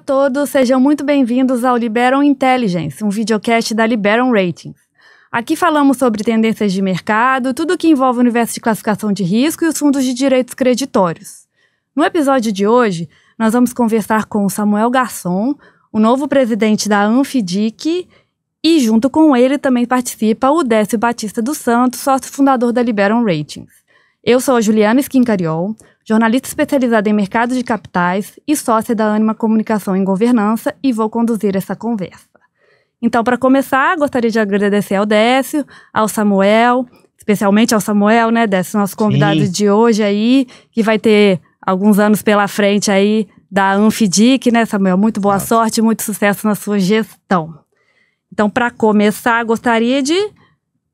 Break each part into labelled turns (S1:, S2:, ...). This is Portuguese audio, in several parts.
S1: todos, sejam muito bem-vindos ao Liberum Intelligence, um videocast da Liberum Ratings. Aqui falamos sobre tendências de mercado, tudo o que envolve o universo de classificação de risco e os fundos de direitos creditórios. No episódio de hoje, nós vamos conversar com o Samuel Garçon, o novo presidente da Anfidic, e junto com ele também participa o Décio Batista dos Santos, sócio fundador da Liberum Ratings. Eu sou a Juliana Schincariol, jornalista especializada em mercado de capitais e sócia da Ânima Comunicação em Governança, e vou conduzir essa conversa. Então, para começar, gostaria de agradecer ao Décio, ao Samuel, especialmente ao Samuel, né, Décio, nosso convidado de hoje aí, que vai ter alguns anos pela frente aí da Anfidic, né, Samuel? Muito boa sorte, muito sucesso na sua gestão. Então, para começar, gostaria de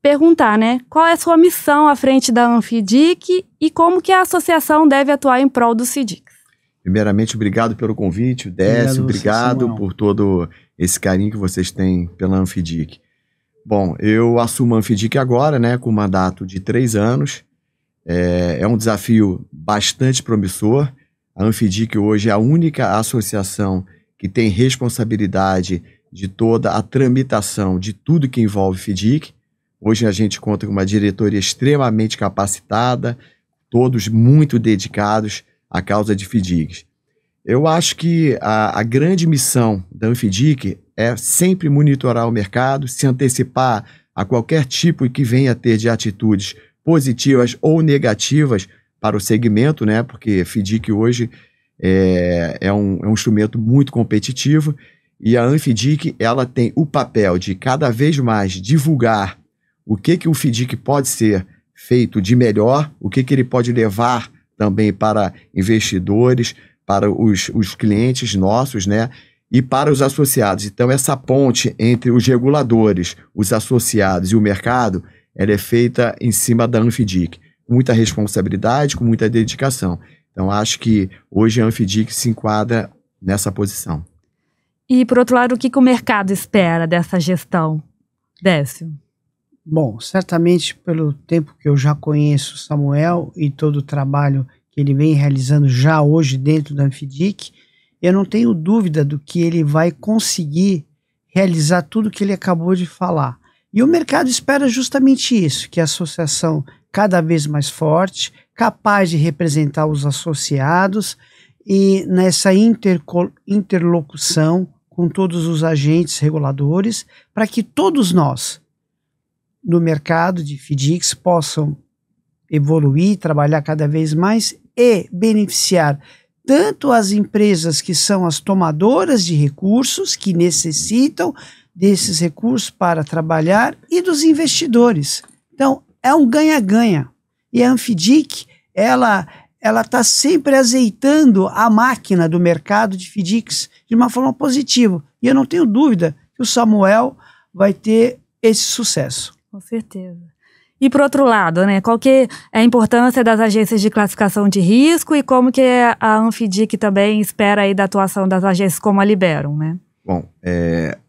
S1: perguntar, né, qual é a sua missão à frente da Anfidic e como que a associação deve atuar em prol dos FDICs?
S2: Primeiramente, obrigado pelo convite, Décio, obrigado por todo esse carinho que vocês têm pela Anfidic. Bom, eu assumo a Anfidic agora, né, com um mandato de 3 anos. É um desafio bastante promissor. A Anfidic hoje é a única associação que tem responsabilidade de toda a tramitação de tudo que envolve FDIC. Hoje a gente conta com uma diretoria extremamente capacitada, todos muito dedicados à causa de FDICs. Eu acho que a grande missão da Anfidic é sempre monitorar o mercado, se antecipar a qualquer tipo que venha a ter de atitudes positivas ou negativas para o segmento, né? Porque FDIC hoje é um instrumento muito competitivo e a Anfidic ela tem o papel de cada vez mais divulgar o que o FDIC pode ser feito de melhor, o que ele pode levar também para investidores, para os clientes nossos, né? E para os associados. Então, essa ponte entre os reguladores, os associados e o mercado, ela é feita em cima da Anfidic. Com muita responsabilidade, com muita dedicação. Então, acho que hoje a Anfidic se enquadra nessa posição.
S1: E, por outro lado, o que o mercado espera dessa gestão, Décio?
S3: Bom, certamente pelo tempo que eu já conheço o Samuel e todo o trabalho que ele vem realizando já hoje dentro da Anfidic, eu não tenho dúvida do que ele vai conseguir realizar tudo que ele acabou de falar. E o mercado espera justamente isso, que a associação cada vez mais forte, capaz de representar os associados e nessa interlocução com todos os agentes reguladores, para que todos nós, no mercado de FDICs, possam evoluir, trabalhar cada vez mais e beneficiar tanto as empresas que são as tomadoras de recursos, que necessitam desses recursos para trabalhar, e dos investidores. Então, é um ganha-ganha. E a Anfidic, ela está sempre azeitando a máquina do mercado de FDICs de uma forma positiva. E eu não tenho dúvida que o Samuel vai ter esse sucesso.
S1: Com certeza. E por outro lado, né, qual que é a importância das agências de classificação de risco e como que a Anfidic também espera aí da atuação das agências como a Liberum, né?
S2: Bom,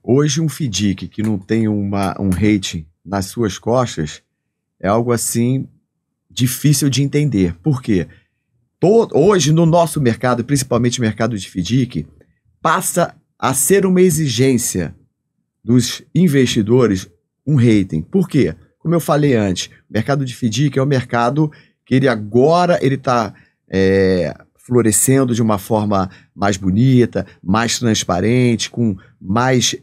S2: hoje um FDIC que não tem um rating nas suas costas é algo assim difícil de entender. Por quê? Hoje no nosso mercado, principalmente o mercado de FDIC, passa a ser uma exigência dos investidores um rating. Por quê? Como eu falei antes, o mercado de FDIC é um mercado que ele está florescendo de uma forma mais bonita, mais transparente, com mais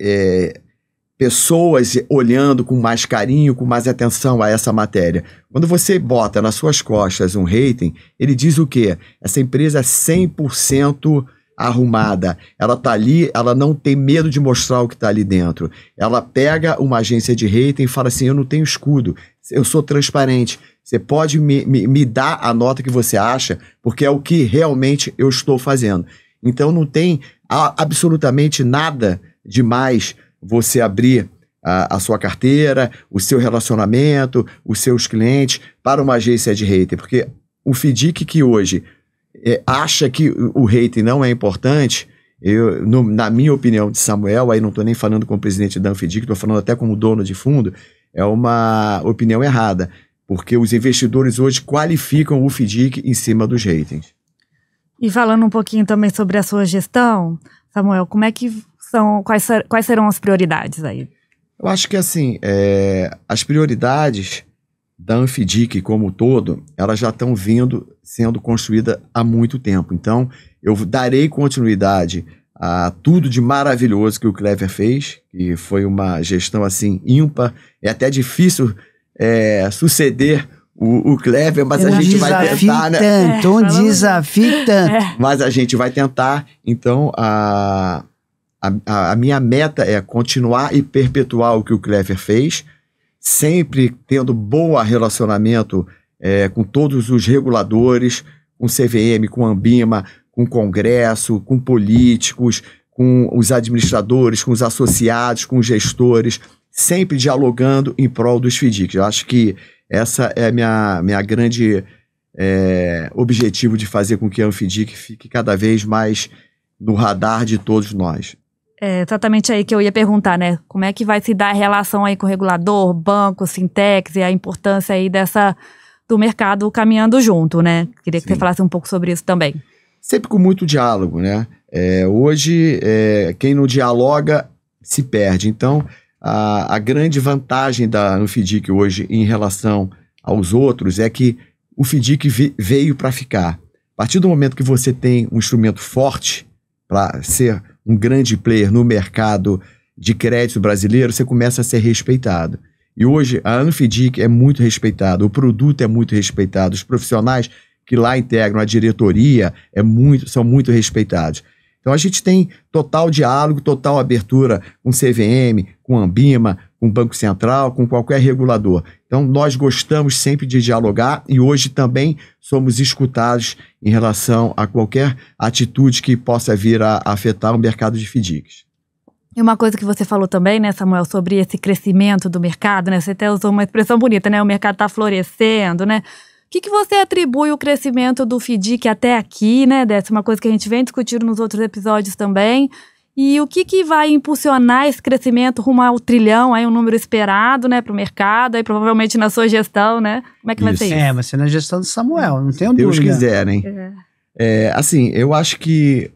S2: pessoas olhando com mais carinho, com mais atenção a essa matéria. Quando você bota nas suas costas um rating, ele diz o quê? Essa empresa é 100% arrumada, ela tá ali, ela não tem medo de mostrar o que está ali dentro. Ela pega uma agência de rating e fala assim, eu não tenho escudo, eu sou transparente, você pode me dar a nota que você acha, porque é o que realmente eu estou fazendo. Então não tem absolutamente nada demais você abrir a sua carteira, o seu relacionamento, os seus clientes para uma agência de rating, porque o FDIC que hoje acha que o rating não é importante, na minha opinião de Samuel, aí não estou nem falando como presidente da Anfidic, estou falando até como dono de fundo, é uma opinião errada, porque os investidores hoje qualificam o FDIC em cima dos ratings.
S1: E falando um pouquinho também sobre a sua gestão, Samuel, como é que são, quais serão as prioridades aí?
S2: Eu acho que assim, as prioridades da Anfidic como um todo, elas já estão sendo construídas há muito tempo. Então, eu darei continuidade a tudo de maravilhoso que o Clever fez, que foi uma gestão assim ímpar. É até difícil suceder o Clever, mas a gente vai tentar, né?
S3: Desafio tanto.
S2: Mas a gente vai tentar. Então, a minha meta é continuar e perpetuar o que o Clever fez, sempre tendo bom relacionamento com todos os reguladores, com o CVM, com a Anbima, com o Congresso, com políticos, com os administradores, com os associados, com os gestores, sempre dialogando em prol dos FDICs. Eu acho que essa é a minha grande objetivo de fazer com que a Anfidic fique cada vez mais no radar de todos nós.
S1: É exatamente aí que eu ia perguntar, né? Como é que vai se dar a relação aí com o regulador, banco, fintechs e a importância aí do mercado caminhando junto, né? Queria que você falasse um pouco sobre isso também.
S2: Sempre com muito diálogo, né? Hoje, quem não dialoga se perde. Então, a grande vantagem da Anfidic hoje em relação aos outros é que o FDIC veio para ficar. A partir do momento que você tem um instrumento forte para ser um grande player no mercado de crédito brasileiro, você começa a ser respeitado. E hoje a Anfidic é muito respeitada, o produto é muito respeitado, os profissionais que lá integram a diretoria são muito respeitados. Então a gente tem total diálogo, total abertura com o CVM, com a Anbima, com o Banco Central, com qualquer regulador. Então nós gostamos sempre de dialogar e hoje também somos escutados em relação a qualquer atitude que possa vir a afetar o mercado de FDICs.
S1: E uma coisa que você falou também, né, Samuel, sobre esse crescimento do mercado, né? Você até usou uma expressão bonita, né? O mercado está florescendo, né? O que você atribui o crescimento do FDIC até aqui, né? Dessa uma coisa que a gente vem discutindo nos outros episódios também. E o que vai impulsionar esse crescimento rumo ao trilhão, aí um número esperado, né, para o mercado, aí provavelmente na sua gestão, né? Como é que vai ser isso?
S3: Vai ser na gestão do Samuel, não tenho
S2: Deus
S3: dúvida.
S2: quiser, hein? Assim, eu acho que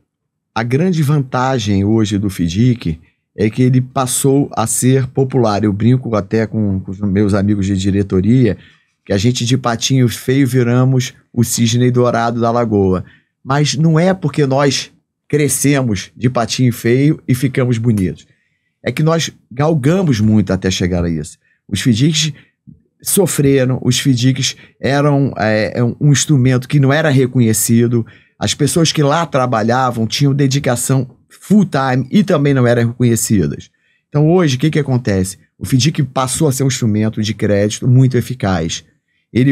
S2: a grande vantagem hoje do FDIC é que ele passou a ser popular. Eu brinco até com os meus amigos de diretoria, que a gente de patinho feio viramos o cisne dourado da lagoa. Mas não é porque nós crescemos de patinho feio e ficamos bonitos. É que nós galgamos muito até chegar a isso. Os FDICs sofreram, os FDICs eram um instrumento que não era reconhecido, as pessoas que lá trabalhavam tinham dedicação full time e também não eram reconhecidas. Então hoje, o que acontece? O FDIC passou a ser um instrumento de crédito muito eficaz.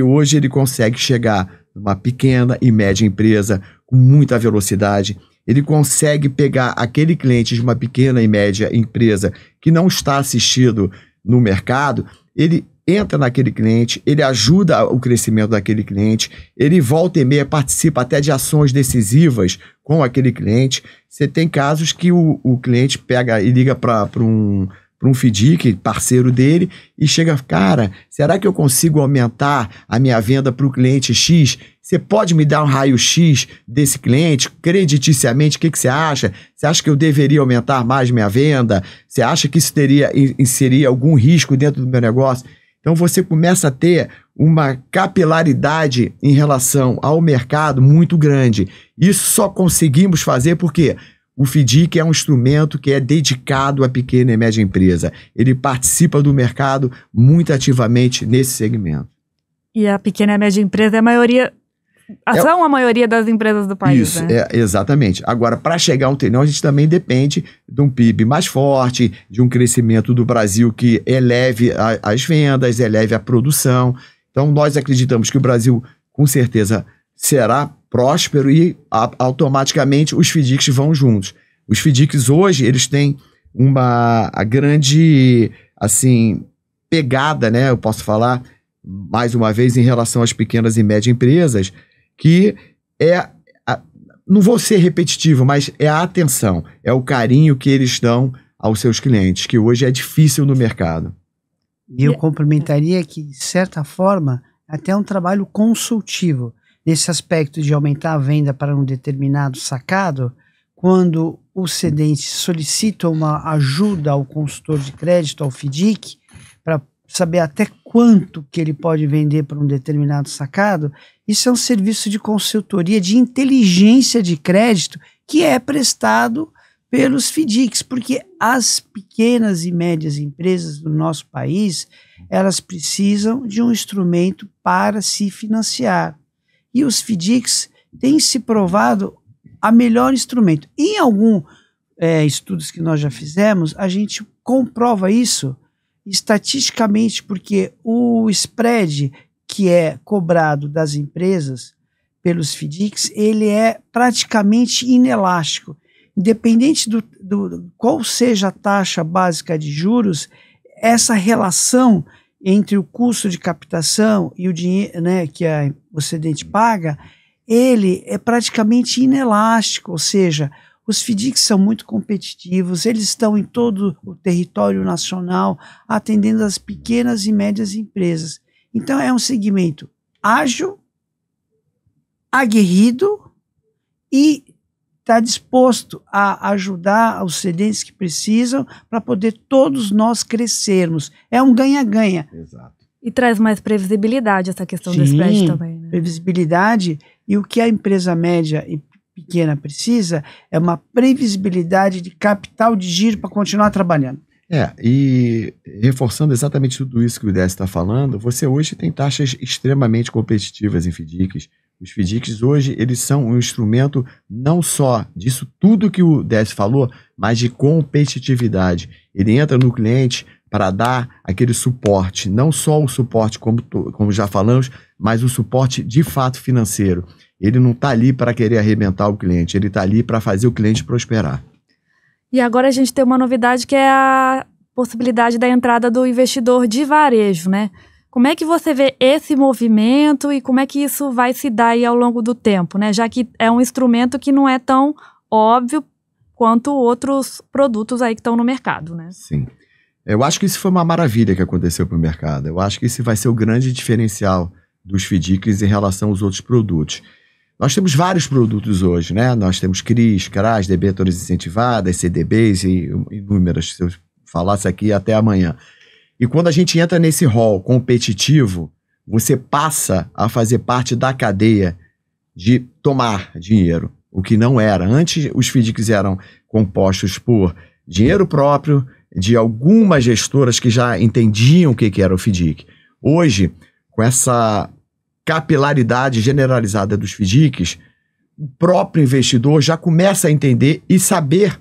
S2: Hoje ele consegue chegar numa pequena e média empresa com muita velocidade. Ele consegue pegar aquele cliente de uma pequena e média empresa que não está assistido no mercado, ele entra naquele cliente, ele ajuda o crescimento daquele cliente, ele volta e meia participa até de ações decisivas com aquele cliente. Você tem casos que o cliente pega e liga para um FDIC, parceiro dele, e chega, cara, será que eu consigo aumentar a minha venda para o cliente X? Você pode me dar um raio-x desse cliente, crediticiamente, o que você acha? Você acha que eu deveria aumentar mais minha venda? Você acha que isso inserir algum risco dentro do meu negócio? Então você começa a ter uma capilaridade em relação ao mercado muito grande. Isso só conseguimos fazer porque o FDIC é um instrumento que é dedicado à pequena e média empresa. Ele participa do mercado muito ativamente nesse segmento.
S1: E a pequena e média empresa é a maioria... São a maioria das empresas do país,
S2: isso,
S1: né?
S2: Exatamente. Agora, para chegar a um trilhão, a gente também depende de um PIB mais forte, de um crescimento do Brasil que eleve as vendas, eleve a produção. Então, nós acreditamos que o Brasil, com certeza, será próspero e automaticamente os FDICs vão juntos. Os FDICs hoje, eles têm a grande, assim, pegada, né? Eu posso falar, mais uma vez, em relação às pequenas e médias empresas, que não vou ser repetitivo, mas é a atenção, é o carinho que eles dão aos seus clientes, que hoje é difícil no mercado.
S3: E eu complementaria que, de certa forma, até um trabalho consultivo, nesse aspecto de aumentar a venda para um determinado sacado, quando o cedente solicita uma ajuda ao consultor de crédito, ao FIDIC, para saber até quanto que ele pode vender para um determinado sacado, isso é um serviço de consultoria de inteligência de crédito que é prestado pelos FIDICs, porque as pequenas e médias empresas do nosso país, elas precisam de um instrumento para se financiar. E os FIDICs têm se provado a melhor instrumento. Em alguns estudos que nós já fizemos, a gente comprova isso estatisticamente, porque o spread que é cobrado das empresas pelos FIDICs, ele é praticamente inelástico. Independente do qual seja a taxa básica de juros, essa relação entre o custo de captação e o dinheiro, né, que o cedente paga, ele é praticamente inelástico, ou seja, os FIDICs são muito competitivos, eles estão em todo o território nacional, atendendo as pequenas e médias empresas. Então é um segmento ágil, aguerrido e está disposto a ajudar os cedentes que precisam para poder todos nós crescermos. É um ganha-ganha.
S2: Exato.
S1: E traz mais previsibilidade essa questão do spread também, né?
S3: Previsibilidade, e o que a empresa média e pequena precisa é uma previsibilidade de capital de giro para continuar trabalhando.
S2: E reforçando exatamente tudo isso que o Décio está falando, você hoje tem taxas extremamente competitivas em FIDICs. Os FIDICs hoje, eles são um instrumento não só disso tudo que o Décio falou, mas de competitividade. Ele entra no cliente para dar aquele suporte, não só o suporte como já falamos, mas o suporte de fato financeiro. Ele não está ali para querer arrebentar o cliente, ele está ali para fazer o cliente prosperar.
S1: E agora a gente tem uma novidade que é a possibilidade da entrada do investidor de varejo, né? Como é que você vê esse movimento e como é que isso vai se dar aí ao longo do tempo, né? Já que é um instrumento que não é tão óbvio quanto outros produtos aí que estão no mercado, né?
S2: Sim. Eu acho que isso foi uma maravilha que aconteceu para o mercado. Eu acho que esse vai ser o grande diferencial dos FIDICs em relação aos outros produtos. Nós temos vários produtos hoje, né? Nós temos CRIs, CRAs, debêntures incentivadas, CDBs e inúmeras, se eu falasse aqui até amanhã. E quando a gente entra nesse rol competitivo, você passa a fazer parte da cadeia de tomar dinheiro, o que não era. Antes, os FIDICs eram compostos por dinheiro próprio de algumas gestoras que já entendiam o que era o FIDIC. Hoje, com essa capilaridade generalizada dos FIDICs, o próprio investidor já começa a entender e saber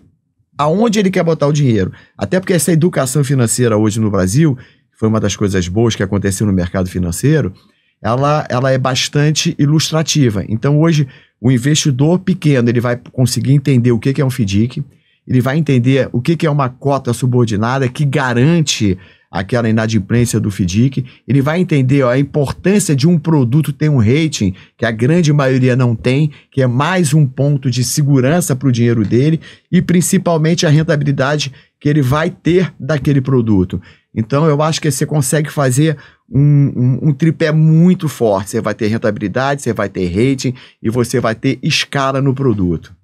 S2: aonde ele quer botar o dinheiro. Até porque essa educação financeira hoje no Brasil, que foi uma das coisas boas que aconteceu no mercado financeiro, ela é bastante ilustrativa. Então hoje o investidor pequeno ele vai conseguir entender o que é um FIDIC, ele vai entender o que é uma cota subordinada que garante aquela inadimplência do FIDIC, ele vai entender a importância de um produto ter um rating, que a grande maioria não tem, que é mais um ponto de segurança para o dinheiro dele, e principalmente a rentabilidade que ele vai ter daquele produto. Então eu acho que você consegue fazer um tripé muito forte, você vai ter rentabilidade, você vai ter rating e você vai ter escala no produto.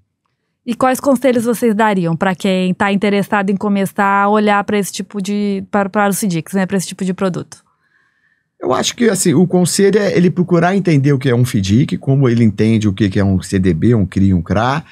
S1: E quais conselhos vocês dariam para quem está interessado em começar a olhar para esse tipo de para os FIDICs, né, para esse tipo de produto?
S2: Eu acho que assim, o conselho é ele procurar entender o que é um FIDIC, como ele entende o que é um CDB, um CRI, um CRA.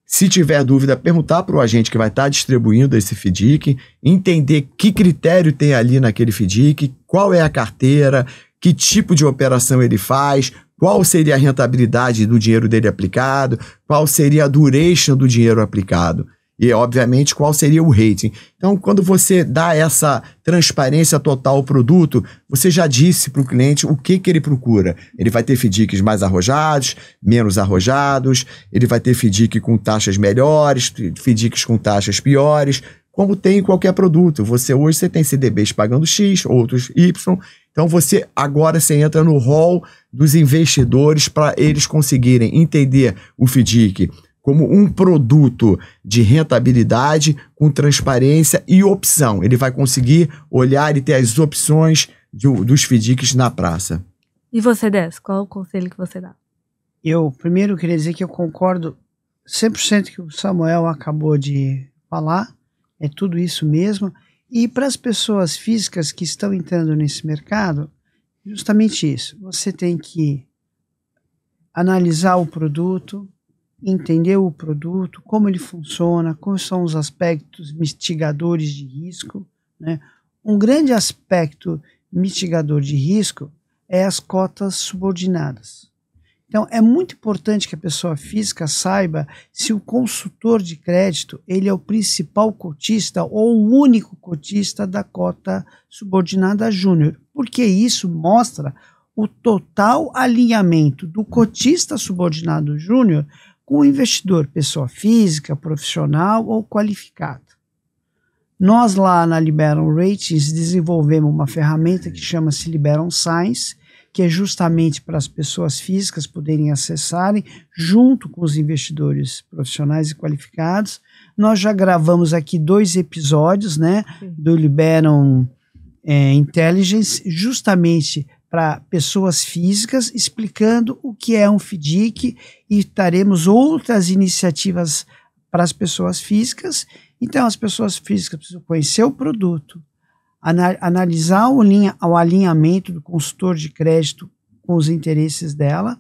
S2: Se tiver dúvida, perguntar para o agente que vai estar distribuindo esse FIDIC, entender que critério tem ali naquele FIDIC, qual é a carteira, que tipo de operação ele faz, qual seria a rentabilidade do dinheiro dele aplicado, qual seria a duration do dinheiro aplicado e, obviamente, qual seria o rating. Então, quando você dá essa transparência total ao produto, você já disse para o cliente o que ele procura. Ele vai ter FIDICs mais arrojados, menos arrojados, ele vai ter FIDIC com taxas melhores, FIDICs com taxas piores, como tem em qualquer produto. Hoje você tem CDBs pagando X, outros Y. Então você entra no rol dos investidores para eles conseguirem entender o FIDIC como um produto de rentabilidade com transparência e opção. Ele vai conseguir olhar e ter as opções dos FIDICs na praça.
S1: E você, Décio, qual é o conselho que você dá?
S3: Eu primeiro queria dizer que eu concordo 100% que o Samuel acabou de falar, é tudo isso mesmo. E para as pessoas físicas que estão entrando nesse mercado, justamente isso. Você tem que analisar o produto, entender o produto, como ele funciona, quais são os aspectos mitigadores de risco, né? Um grande aspecto mitigador de risco é as cotas subordinadas. Então, é muito importante que a pessoa física saiba se o consultor de crédito ele é o principal cotista ou o único cotista da cota subordinada júnior, porque isso mostra o total alinhamento do cotista subordinado júnior com o investidor, pessoa física, profissional ou qualificado. Nós lá na Liberum Ratings desenvolvemos uma ferramenta que chama-se Liberum Science, que é justamente para as pessoas físicas poderem acessarem, junto com os investidores profissionais e qualificados. Nós já gravamos aqui 2 episódios, né, do Liberum Intelligence, justamente para pessoas físicas, explicando o que é um FDIC, e teremos outras iniciativas para as pessoas físicas. Então, as pessoas físicas precisam conhecer o produto, analisar o alinhamento do consultor de crédito com os interesses dela,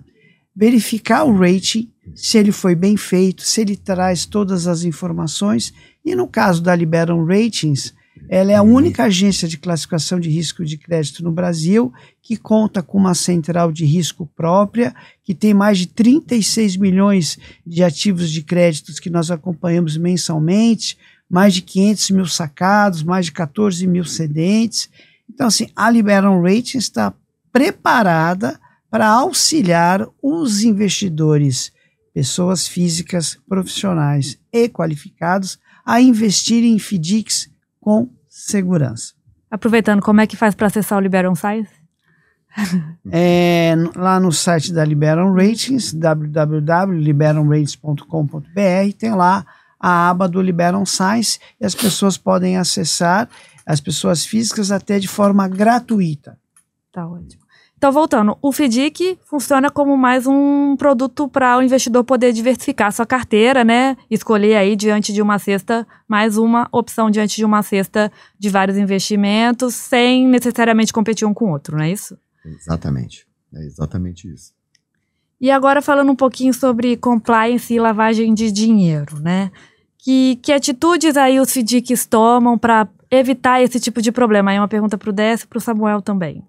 S3: verificar o rating, se ele foi bem feito, se ele traz todas as informações. E no caso da Liberum Ratings, ela é a única agência de classificação de risco de crédito no Brasil que conta com uma central de risco própria, que tem mais de 36 milhões de ativos de créditos que nós acompanhamos mensalmente, mais de 500 mil sacados, mais de 14 mil cedentes. Então, assim, a Liberum Ratings está preparada para auxiliar os investidores, pessoas físicas, profissionais e qualificados, a investirem em FDICs com segurança.
S1: Aproveitando, como é que faz para acessar o Liberum Science?
S3: Lá no site da Liberum Ratings, www.liberumratings.com.br, tem lá a aba do Liberum Science, e as pessoas podem acessar, as pessoas físicas, até de forma gratuita.
S1: Tá ótimo. Então, voltando, o FDIC funciona como mais um produto para o investidor poder diversificar a sua carteira, né? Escolher aí diante de uma cesta, mais uma opção diante de uma cesta de vários investimentos, sem necessariamente competir um com o outro, não é isso?
S2: Exatamente. É exatamente isso.
S1: E agora falando um pouquinho sobre compliance e lavagem de dinheiro, né? Que atitudes aí os FDICs tomam para evitar esse tipo de problema? Aí uma pergunta para o Décio e para o Samuel também.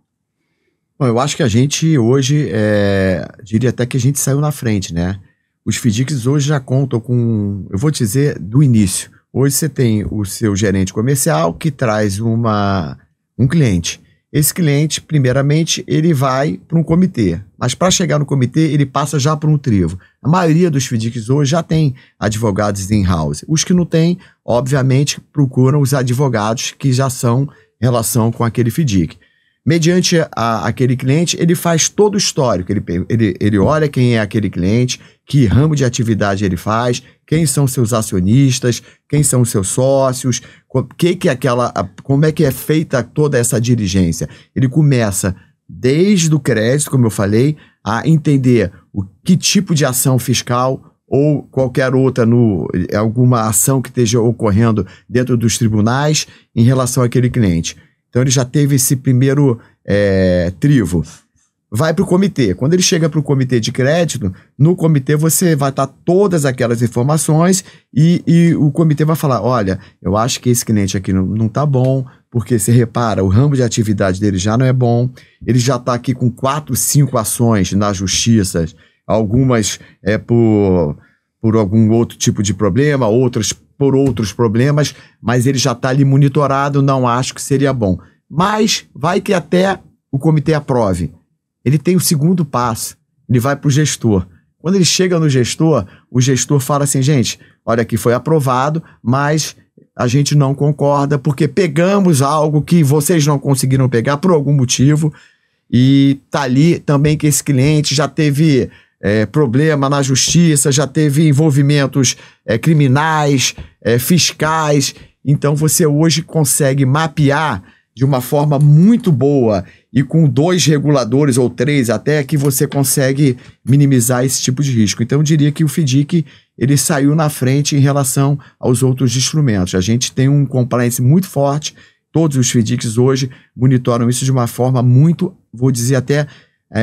S2: Bom, eu acho que a gente hoje, diria até que a gente saiu na frente, né? Os FDICs hoje já contam com, eu vou dizer do início, hoje você tem o seu gerente comercial que traz um cliente. Esse cliente, primeiramente, ele vai para um comitê, mas para chegar no comitê, ele passa já por um crivo. A maioria dos FDICs hoje já tem advogados in-house. Os que não têm, obviamente, procuram os advogados que já são em relação com aquele FDIC. Mediante aquele cliente, ele faz todo o histórico, ele olha quem é aquele cliente, que ramo de atividade ele faz, quem são seus acionistas, quem são seus sócios, como é que é feita toda essa diligência. Ele começa desde o crédito, como eu falei, a entender que tipo de ação fiscal ou qualquer outra, alguma ação que esteja ocorrendo dentro dos tribunais em relação àquele cliente. Então, ele já teve esse primeiro crivo. Vai para o comitê. Quando ele chega para o comitê de crédito, no comitê você vai estar todas aquelas informações e o comitê vai falar, olha, eu acho que esse cliente aqui não está bom, porque você repara, o ramo de atividade dele já não é bom, ele já está aqui com 4, 5 ações na justiça, algumas por algum outro tipo de problema, outras por outros problemas, mas ele já está ali monitorado, não acho que seria bom. Mas vai que até o comitê aprove. Ele tem o segundo passo, ele vai para o gestor. Quando ele chega no gestor, o gestor fala assim, gente, olha aqui foi aprovado, mas a gente não concorda porque pegamos algo que vocês não conseguiram pegar por algum motivo e tá ali também que esse cliente já teve problema na justiça, já teve envolvimentos criminais, fiscais. Então você hoje consegue mapear de uma forma muito boa e com 2 reguladores ou 3 até, que você consegue minimizar esse tipo de risco. Então eu diria que o FDIC ele saiu na frente em relação aos outros instrumentos. A gente tem um compliance muito forte, todos os FDICs hoje monitoram isso de uma forma muito, vou dizer até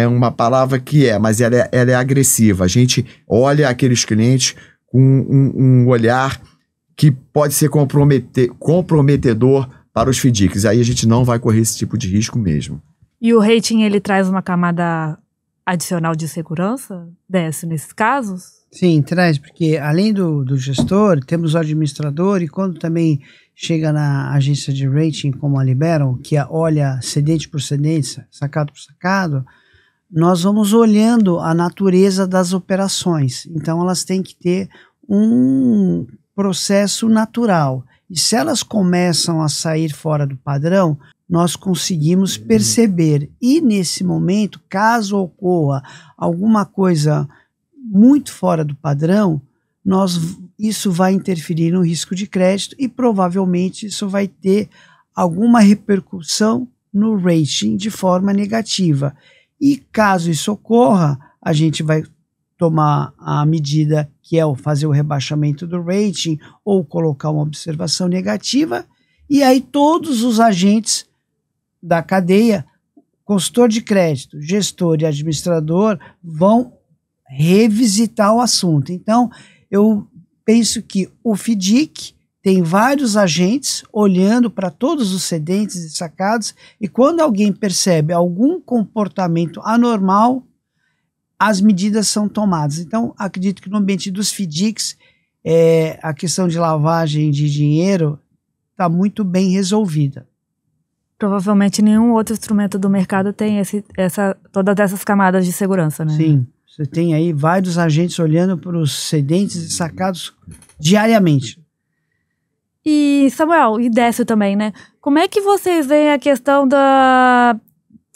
S2: uma palavra mas ela é agressiva. A gente olha aqueles clientes com um olhar que pode ser comprometedor para os FDICs. Aí a gente não vai correr esse tipo de risco mesmo.
S1: E o rating, ele traz uma camada adicional de segurança, Décio, nesses casos?
S3: Sim, traz, porque além do gestor, temos o administrador, e quando também chega na agência de rating, como a Liberon, que olha cedente por cedente, sacado por sacado, nós vamos olhando a natureza das operações. Então, elas têm que ter um processo natural. E se elas começam a sair fora do padrão, nós conseguimos perceber. E nesse momento, caso ocorra alguma coisa muito fora do padrão, isso vai interferir no risco de crédito e provavelmente isso vai ter alguma repercussão no rating de forma negativa. E caso isso ocorra, a gente vai tomar a medida que é fazer o rebaixamento do rating ou colocar uma observação negativa, e aí todos os agentes da cadeia, consultor de crédito, gestor e administrador, vão revisitar o assunto. Então, eu penso que o FDIC tem vários agentes olhando para todos os cedentes e sacados, e quando alguém percebe algum comportamento anormal, as medidas são tomadas. Então, acredito que no ambiente dos FDICs, a questão de lavagem de dinheiro está muito bem resolvida.
S1: Provavelmente nenhum outro instrumento do mercado tem todas essas camadas de segurança, né?
S3: Sim, você tem aí vários agentes olhando para os cedentes e sacados diariamente.
S1: E, Samuel, e Décio também, né? Como é que vocês veem a questão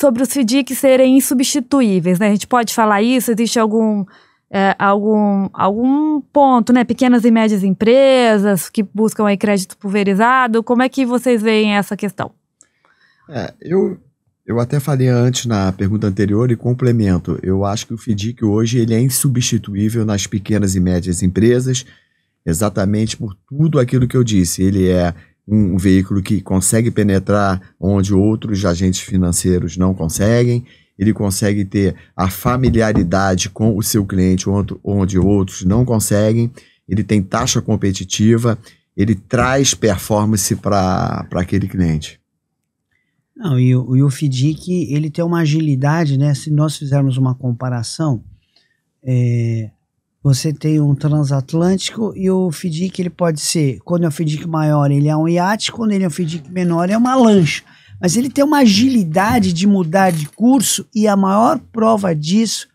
S1: sobre os FDICs serem insubstituíveis, né? A gente pode falar isso? Existe algum ponto, né? Pequenas e médias empresas que buscam aí crédito pulverizado. Como é que vocês veem essa questão?
S2: Eu até falei antes na pergunta anterior e complemento. Eu acho que o FDIC hoje ele é insubstituível nas pequenas e médias empresas, exatamente por tudo aquilo que eu disse. Ele é um veículo que consegue penetrar onde outros agentes financeiros não conseguem, ele consegue ter a familiaridade com o seu cliente onde outros não conseguem, ele tem taxa competitiva, ele traz performance para aquele cliente.
S3: Não, e o FDIC, ele tem uma agilidade, né? Se nós fizermos uma comparação, você tem um transatlântico e o FDIC, ele pode ser, quando é um FDIC maior, ele é um iate, quando ele é um FDIC menor, é uma lancha. Mas ele tem uma agilidade de mudar de curso, e a maior prova disso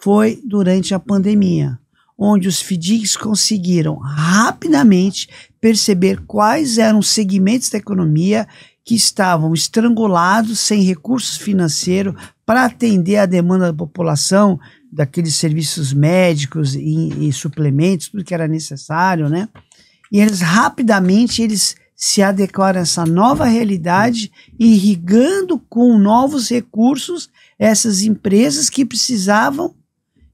S3: foi durante a pandemia, onde os FDICs conseguiram rapidamente perceber quais eram os segmentos da economia que estavam estrangulados, sem recursos financeiros, para atender a demanda da população, daqueles serviços médicos e suplementos, tudo que era necessário, né? E eles rapidamente se adequaram a essa nova realidade, irrigando com novos recursos essas empresas que precisavam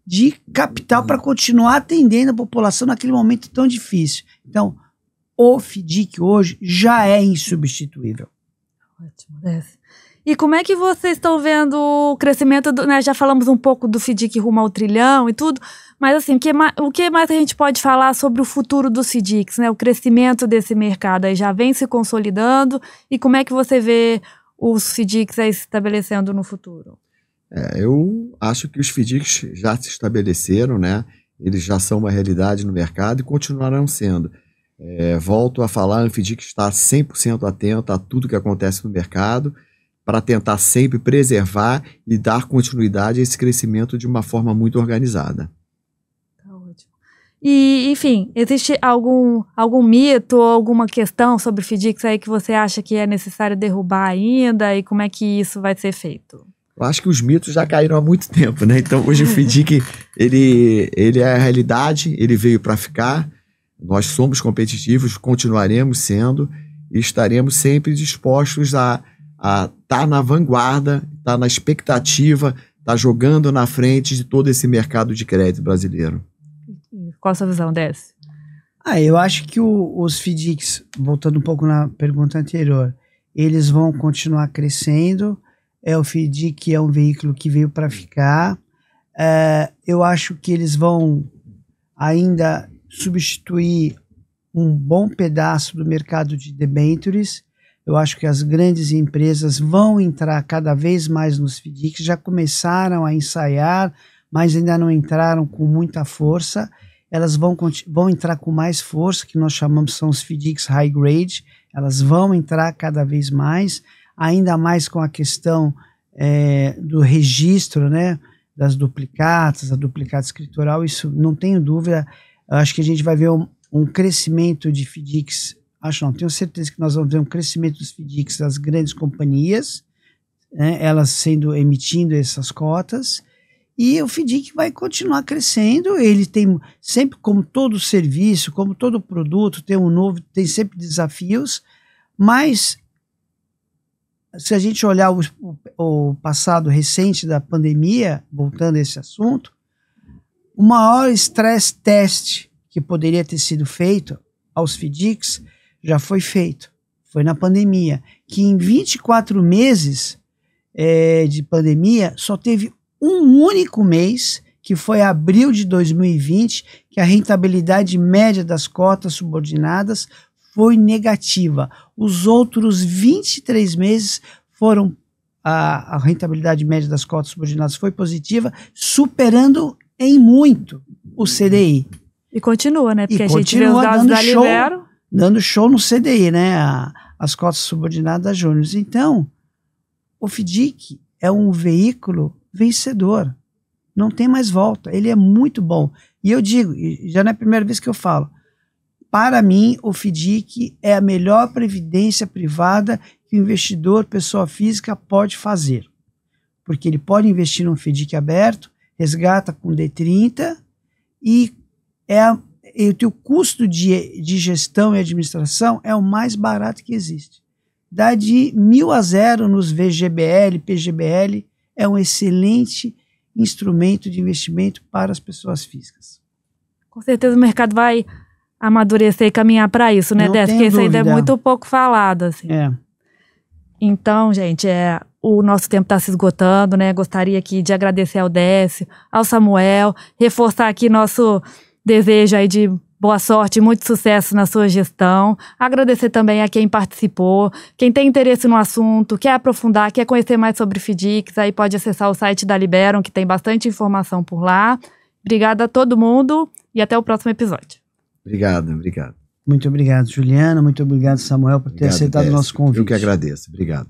S3: de capital para continuar atendendo a população naquele momento tão difícil. Então, o FDIC hoje já é insubstituível.
S1: Ótimo, Décio. E como é que vocês estão vendo o crescimento, né? Já falamos um pouco do FDIC rumo ao trilhão e tudo, mas assim, o que mais a gente pode falar sobre o futuro dos FDICs, né? O crescimento desse mercado aí já vem se consolidando, e como é que você vê os FDICs aí se estabelecendo no futuro?
S2: Eu acho que os FDICs já se estabeleceram, né? Eles já são uma realidade no mercado e continuarão sendo. Volto a falar, o FDIC está 100% atento a tudo que acontece no mercado, para tentar sempre preservar e dar continuidade a esse crescimento de uma forma muito organizada.
S1: Tá ótimo. E, enfim, existe algum mito ou alguma questão sobre FDICs aí que você acha que é necessário derrubar ainda, e como é que isso vai ser feito?
S2: Eu acho que os mitos já caíram há muito tempo, né? Então hoje o FDIC ele é a realidade, ele veio para ficar, nós somos competitivos, continuaremos sendo e estaremos sempre dispostos a a estar na vanguarda, estar na expectativa, estar jogando na frente de todo esse mercado de crédito brasileiro.
S1: Qual a sua visão, Décio?
S3: Eu acho que os FDICs, voltando um pouco na pergunta anterior, eles vão continuar crescendo. O FDIC é um veículo que veio para ficar. Eu acho que eles vão ainda substituir um bom pedaço do mercado de debêntures. Eu acho que as grandes empresas vão entrar cada vez mais nos FDICs, já começaram a ensaiar, mas ainda não entraram com muita força. Elas vão entrar com mais força, que nós chamamos, são os FDICs high grade. Elas vão entrar cada vez mais, ainda mais com a questão do registro, né, das duplicatas, a duplicata escritural. Isso não tenho dúvida. Eu acho que a gente vai ver um crescimento de FDICs. Tenho certeza que nós vamos ver um crescimento dos FDICs das grandes companhias, né, elas emitindo essas cotas. E o FDIC vai continuar crescendo. Ele tem sempre, como todo serviço, como todo produto, tem sempre desafios, mas se a gente olhar o passado recente da pandemia, voltando a esse assunto, o maior stress test que poderia ter sido feito aos FDICs já foi feito. Foi na pandemia, que em 24 meses de pandemia só teve um único mês, que foi abril de 2020, que a rentabilidade média das cotas subordinadas foi negativa. Os outros 23 meses foram, a rentabilidade média das cotas subordinadas foi positiva, superando em muito o CDI.
S1: E continua, né? Porque a gente vê os dados da Libero.
S3: Dando show no CDI, né? As cotas subordinadas das júniores. Então, o FDIC é um veículo vencedor, não tem mais volta, ele é muito bom. E eu digo, já não é a primeira vez que eu falo, para mim o FDIC é a melhor previdência privada que o investidor, pessoa física, pode fazer, porque ele pode investir num FDIC aberto, resgata com D30 e o custo de gestão e administração é o mais barato que existe. Dá de 1.000 a 0 nos VGBL, PGBL. É um excelente instrumento de investimento para as pessoas físicas.
S1: Com certeza o mercado vai amadurecer e caminhar para isso, né, Décio? Porque isso ainda é muito pouco falado, assim. Então, gente, o nosso tempo está se esgotando, né? Gostaria aqui de agradecer ao Décio, ao Samuel, reforçar aqui nosso desejo aí de boa sorte e muito sucesso na sua gestão. Agradecer também a quem participou, quem tem interesse no assunto, quer aprofundar, quer conhecer mais sobre FDICs, aí pode acessar o site da Liberum, que tem bastante informação por lá. Obrigada a todo mundo e até o próximo episódio.
S2: Obrigado.
S3: Muito obrigado, Juliana. Muito obrigado, Samuel, por ter aceitado o nosso convite.
S2: Eu que agradeço. Obrigado.